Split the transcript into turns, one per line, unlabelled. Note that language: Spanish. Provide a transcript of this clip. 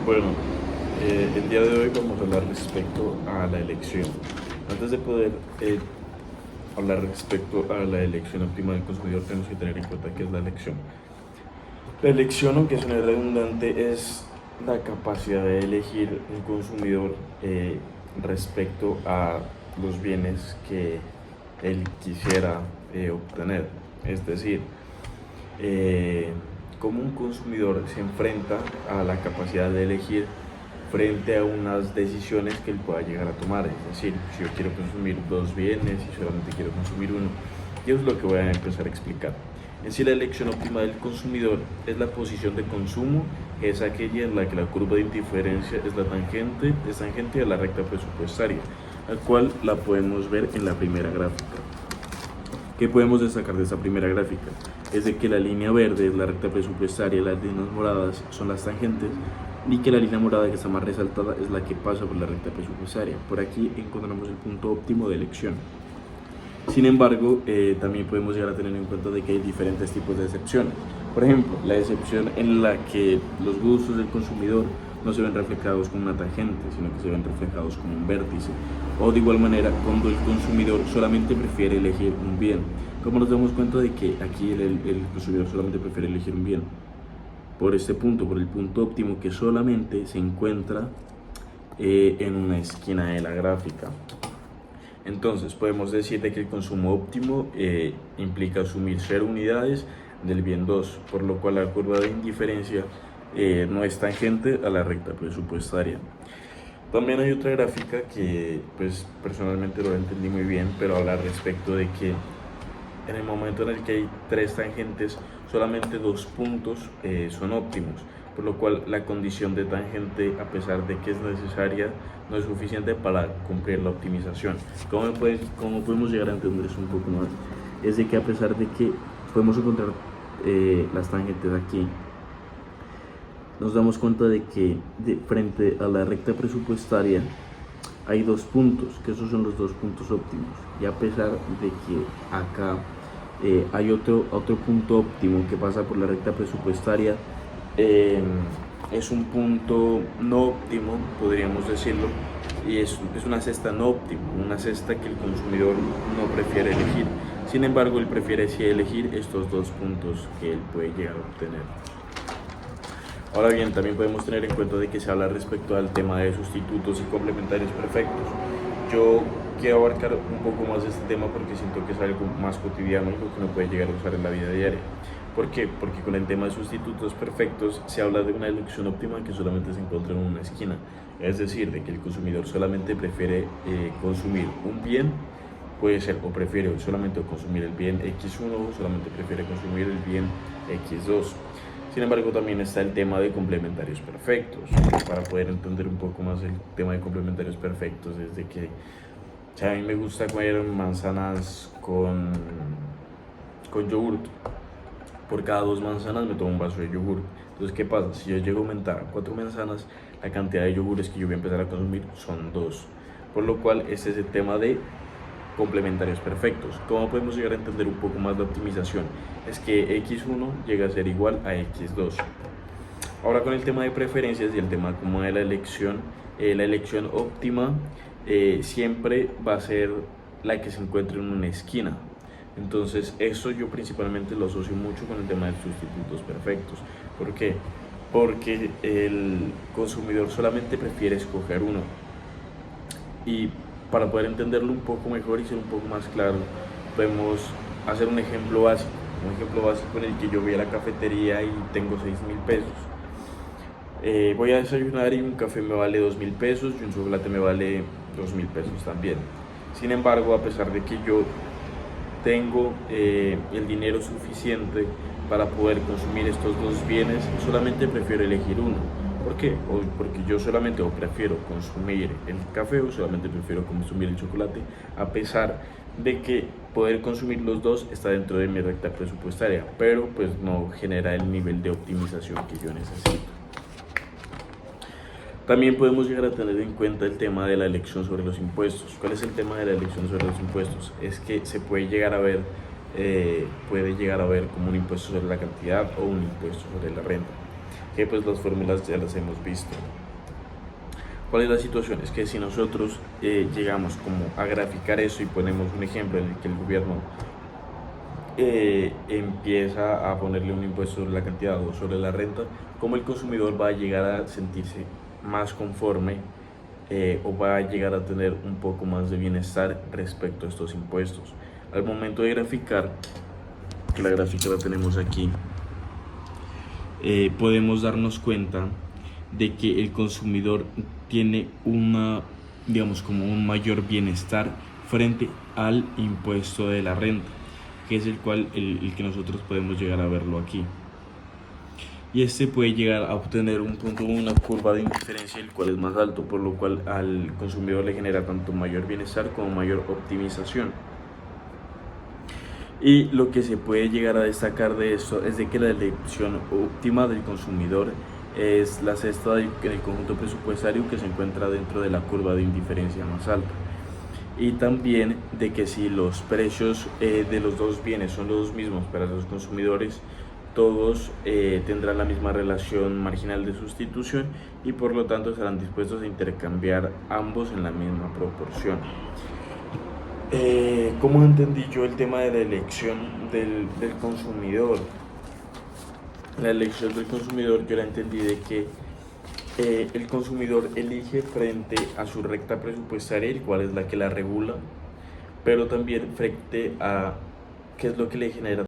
Bueno, el día de hoy vamos a hablar respecto a la elección. Antes de poder hablar respecto a la elección óptima del consumidor, tenemos que tener en cuenta qué es la elección. La elección, aunque suene redundante, es la capacidad de elegir un consumidor respecto a los bienes que él quisiera obtener. Es decir, cómo un consumidor se enfrenta a la capacidad de elegir frente a unas decisiones que él pueda llegar a tomar. Es decir, si yo quiero consumir dos bienes y solamente quiero consumir uno. Y eso es lo que voy a empezar a explicar. En sí, la elección óptima del consumidor es la posición de consumo, es aquella en la que la curva de indiferencia es tangente a la recta presupuestaria, la cual la podemos ver en la primera gráfica. ¿Qué podemos destacar de esta primera gráfica? Es de que la línea verde es la recta presupuestaria, las líneas moradas son las tangentes, y que la línea morada que está más resaltada es la que pasa por la recta presupuestaria. Por aquí encontramos el punto óptimo de elección. Sin embargo, también podemos llegar a tener en cuenta de que hay diferentes tipos de excepciones. Por ejemplo, la excepción en la que los gustos del consumidor no se ven reflejados como una tangente, sino que se ven reflejados como un vértice. O de igual manera, cuando el consumidor solamente prefiere elegir un bien. ¿Cómo nos damos cuenta de que aquí el consumidor solamente prefiere elegir un bien? Por este punto, por el punto óptimo que solamente se encuentra en una esquina de la gráfica. Entonces podemos decir de que el consumo óptimo implica asumir 0 unidades del bien 2, por lo cual la curva de indiferencia no es tangente a la recta presupuestaria. También hay otra gráfica que pues personalmente lo entendí muy bien, pero habla respecto de que en el momento en el que hay 3 tangentes, solamente 2 puntos son óptimos, por lo cual la condición de tangente, a pesar de que es necesaria, no es suficiente para cumplir la optimización. ¿Cómo podemos llegar a entender eso un poco más? Es de que a pesar de que podemos encontrar las tangentes aquí, nos damos cuenta de que frente a la recta presupuestaria hay 2 puntos, que esos son los 2 puntos óptimos, y a pesar de que acá hay otro punto óptimo que pasa por la recta presupuestaria, es un punto no óptimo, podríamos decirlo, y es una cesta no óptima, una cesta que el consumidor no prefiere elegir. Sin embargo, él prefiere sí elegir estos 2 puntos que él puede llegar a obtener. Ahora bien, también podemos tener en cuenta de que se habla respecto al tema de sustitutos y complementarios perfectos. Yo quiero abarcar un poco más este tema porque siento que es algo más cotidiano, algo que uno puede llegar a usar en la vida diaria. ¿Por qué? Porque con el tema de sustitutos perfectos se habla de una elección óptima que solamente se encuentra en una esquina. Es decir, de que el consumidor solamente prefiere consumir un bien, puede ser, o prefiere solamente consumir el bien X1 o solamente prefiere consumir el bien X2. Sin embargo, también está el tema de complementarios perfectos. Para poder entender un poco más el tema de complementarios perfectos, es de que a mí me gusta comer manzanas con yogurt. Por cada 2 manzanas me tomo un vaso de yogur. Entonces, ¿qué pasa? Si yo llego a aumentar a 4 manzanas, la cantidad de yogures que yo voy a empezar a consumir son 2. Por lo cual, este es el tema de complementarios perfectos. ¿Cómo podemos llegar a entender un poco más la optimización? Es que X1 llega a ser igual a X2. Ahora, con el tema de preferencias y el tema como de la elección óptima siempre va a ser la que se encuentre en una esquina. Entonces, eso yo principalmente lo asocio mucho con el tema de sustitutos perfectos. ¿Por qué? Porque el consumidor solamente prefiere escoger uno. Y para poder entenderlo un poco mejor y ser un poco más claro, podemos hacer un ejemplo básico en el que yo voy a la cafetería y tengo 6.000 pesos. Voy a desayunar y un café me vale 2.000 pesos y un chocolate me vale 2.000 pesos también. Sin embargo, a pesar de que yo tengo el dinero suficiente para poder consumir estos 2 bienes, solamente prefiero elegir uno. ¿Por qué? Porque yo solamente prefiero consumir el café o solamente prefiero consumir el chocolate, a pesar de que poder consumir los 2 está dentro de mi recta presupuestaria, pero pues no genera el nivel de optimización que yo necesito. También podemos llegar a tener en cuenta el tema de la elección sobre los impuestos. ¿Cuál es el tema de la elección sobre los impuestos? Es que se puede llegar a ver como un impuesto sobre la cantidad o un impuesto sobre la renta. que pues las fórmulas ya las hemos visto. ¿Cuál es la situación? Es que si nosotros llegamos como a graficar eso y ponemos un ejemplo en el que el gobierno empieza a ponerle un impuesto sobre la cantidad o sobre la renta, ¿cómo el consumidor va a llegar a sentirse más conforme o va a llegar a tener un poco más de bienestar respecto a estos impuestos? Al momento de graficar, que la gráfica la tenemos aquí, podemos darnos cuenta de que el consumidor tiene digamos, como un mayor bienestar frente al impuesto de la renta, que es el que nosotros podemos llegar a verlo aquí. Y este puede llegar a obtener un punto, una curva de indiferencia, el cual es más alto, por lo cual al consumidor le genera tanto mayor bienestar como mayor optimización. Y lo que se puede llegar a destacar de esto es de que la elección óptima del consumidor es la cesta del conjunto presupuestario que se encuentra dentro de la curva de indiferencia más alta. Y también de que si los precios de los dos bienes son los mismos para los consumidores, todos tendrán la misma relación marginal de sustitución y por lo tanto estarán dispuestos a intercambiar ambos en la misma proporción. ¿Cómo entendí yo el tema de la elección del consumidor? La elección del consumidor yo la entendí de que el consumidor elige frente a su recta presupuestaria, el cual es la que la regula, pero también frente a qué es lo que le genera